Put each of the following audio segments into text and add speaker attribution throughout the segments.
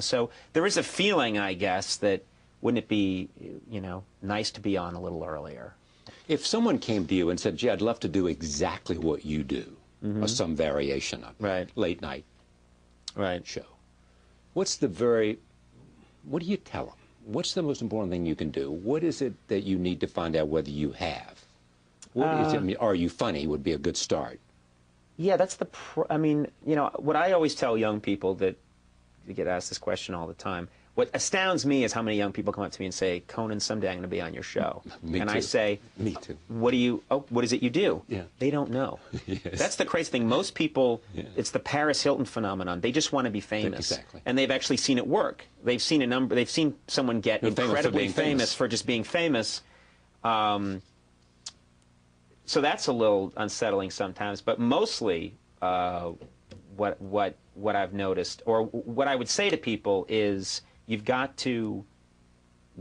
Speaker 1: So there is a feeling, I guess, that wouldn't it be, nice to be on a little earlier?
Speaker 2: If someone came to you and said, gee, I'd love to do exactly what you do, or some variation of it, late night show, what do you tell them? What's the most important thing you can do? What is it that you need to find out whether you have? What is it? I mean, are you funny would be a good start.
Speaker 1: Yeah, that's what I always tell young people that you get asked this question all the time. What astounds me is how many young people come up to me and say, Conan, someday I'm going to be on your show.
Speaker 2: Me
Speaker 1: and
Speaker 2: too.
Speaker 1: I say,
Speaker 2: me too.
Speaker 1: What is it you do?
Speaker 2: Yeah.
Speaker 1: They don't know.
Speaker 2: Yes.
Speaker 1: That's the crazy thing. Most people, it's the Paris Hilton phenomenon. They just want to be famous.
Speaker 2: Exactly.
Speaker 1: And they've actually seen it work. They've seen someone get incredibly famous for just being famous. So that's a little unsettling sometimes, but mostly what I've noticed, or what I would say to people is, you've got to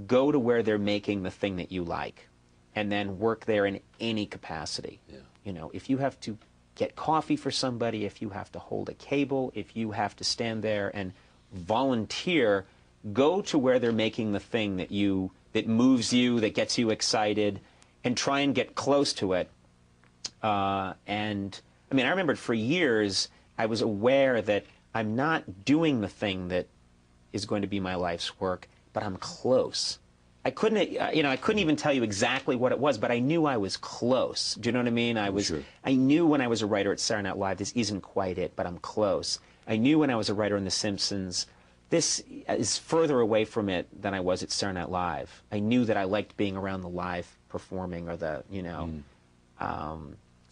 Speaker 1: go to where they're making the thing that you like, and then work there in any capacity. Yeah. If you have to get coffee for somebody, if you have to hold a cable, if you have to stand there and volunteer, go to where they're making the thing that moves you, that gets you excited, and try and get close to it. And I mean, I remembered for years I was aware that I'm not doing the thing that is going to be my life's work, but I'm close. I couldn't even tell you exactly what it was, but I knew I was close. Do you know what I mean? I knew when I was a writer at Saturday Night Live, this isn't quite it, but I'm close. I knew when I was a writer in The Simpsons, this is further away from it than I was at Saturday Night Live. I knew that I liked being around the live performing, or the,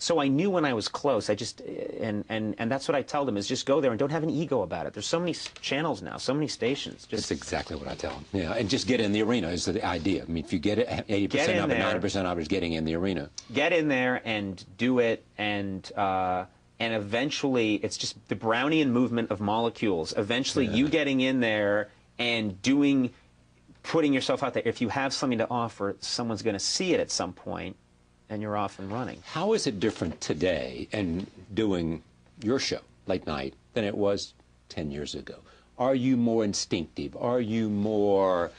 Speaker 1: so I knew when I was close. I just, and that's what I tell them, is just go there and don't have an ego about it. There's so many channels now, so many stations.
Speaker 2: That's exactly what I tell them. Yeah, and just get in the arena is the idea. I mean, if you get it, 80% of it, 90% of it is getting in the arena. Get in there and do it, and eventually it's just the Brownian movement of molecules. Eventually you getting in there and putting yourself out there. If you have something to offer, someone's going to see it at some point, and you're off and running. How is it different today and doing your show, late night, than it was 10 years ago? Are you more instinctive? Are you more,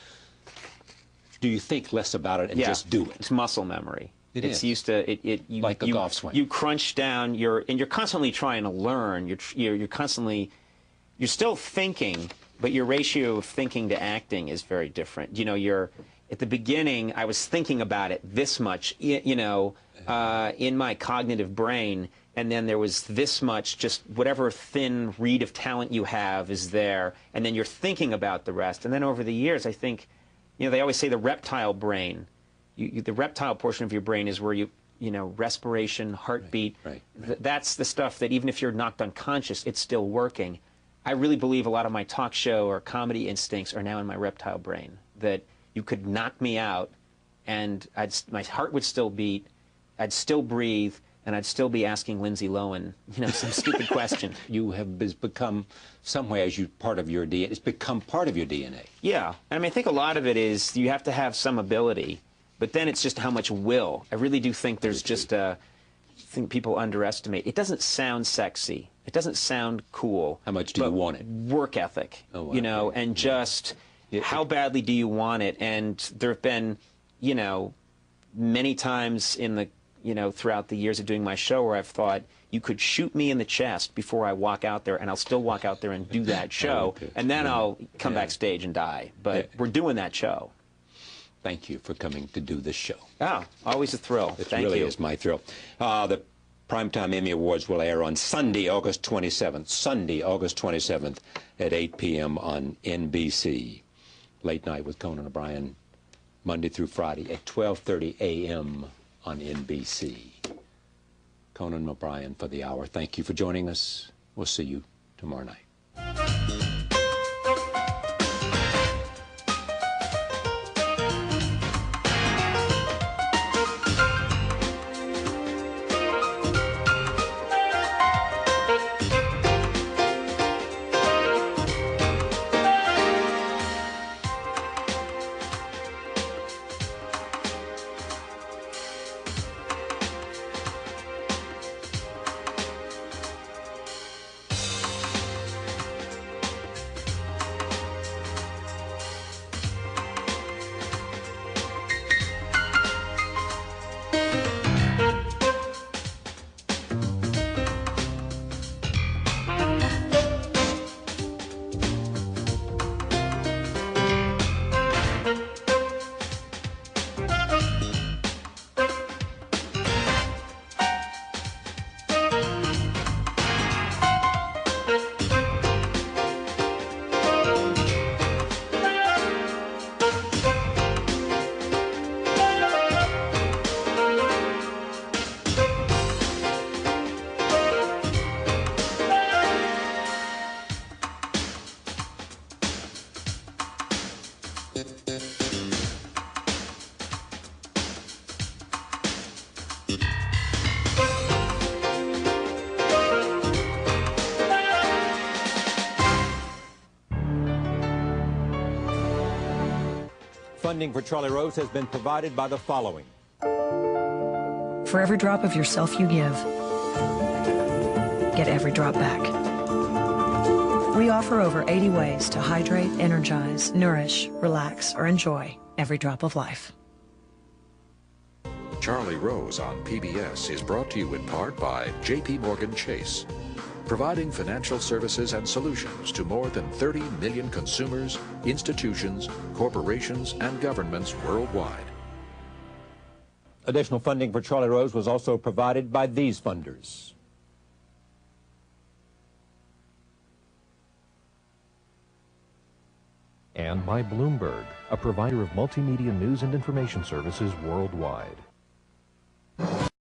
Speaker 2: do you think less about it and just do it? It's muscle memory. It's used to, like a golf swing. You crunch down, and you're constantly trying to learn. You're still thinking, but your ratio of thinking to acting is very different. At the beginning, I was thinking about it this much, in my cognitive brain, and then there was this much, just whatever thin reed of talent you have is there, and then you're thinking about the rest. And then over the years, I think, they always say the reptile brain, the reptile portion of your brain is where respiration, heartbeat, that's the stuff that even if you're knocked unconscious, it's still working. I really believe a lot of my talk show or comedy instincts are now in my reptile brain, that you could knock me out, and my heart would still beat, I'd still breathe, and I'd still be asking Lindsay Lohan, some stupid question. You have become, some way, part of your DNA. It's become part of your DNA. Yeah. I mean, I think a lot of it is you have to have some ability, but then it's just how much will. I really do think there's just I think people underestimate. It doesn't sound sexy. It doesn't sound cool. How much do you want it? Work ethic, and just... How badly do you want it? And there have been, many times in the, throughout the years of doing my show where I've thought, you could shoot me in the chest before I walk out there, and I'll still walk out there and do that show, and then I'll come backstage and die. But we're doing that show. Thank you for coming to do this show. Oh, always a thrill. It really is my thrill. The Primetime Emmy Awards will air on Sunday, August 27th. Sunday, August 27th at 8 p.m. on NBC. Late Night with Conan O'Brien, Monday through Friday at 12:30 a.m. on NBC. Conan O'Brien for the hour. Thank you for joining us. We'll see you tomorrow night.
Speaker 3: Funding for Charlie Rose has been provided by the following.
Speaker 4: For every drop of yourself you give, get every drop back. We offer over 80 ways to hydrate, energize, nourish, relax, or enjoy every drop of life.
Speaker 5: Charlie Rose on PBS is brought to you in part by J.P. Morgan Chase, providing financial services and solutions to more than 30 million consumers, institutions, corporations, and governments worldwide.
Speaker 3: Additional funding for Charlie Rose was also provided by these funders.
Speaker 6: And by Bloomberg, a provider of multimedia news and information services worldwide.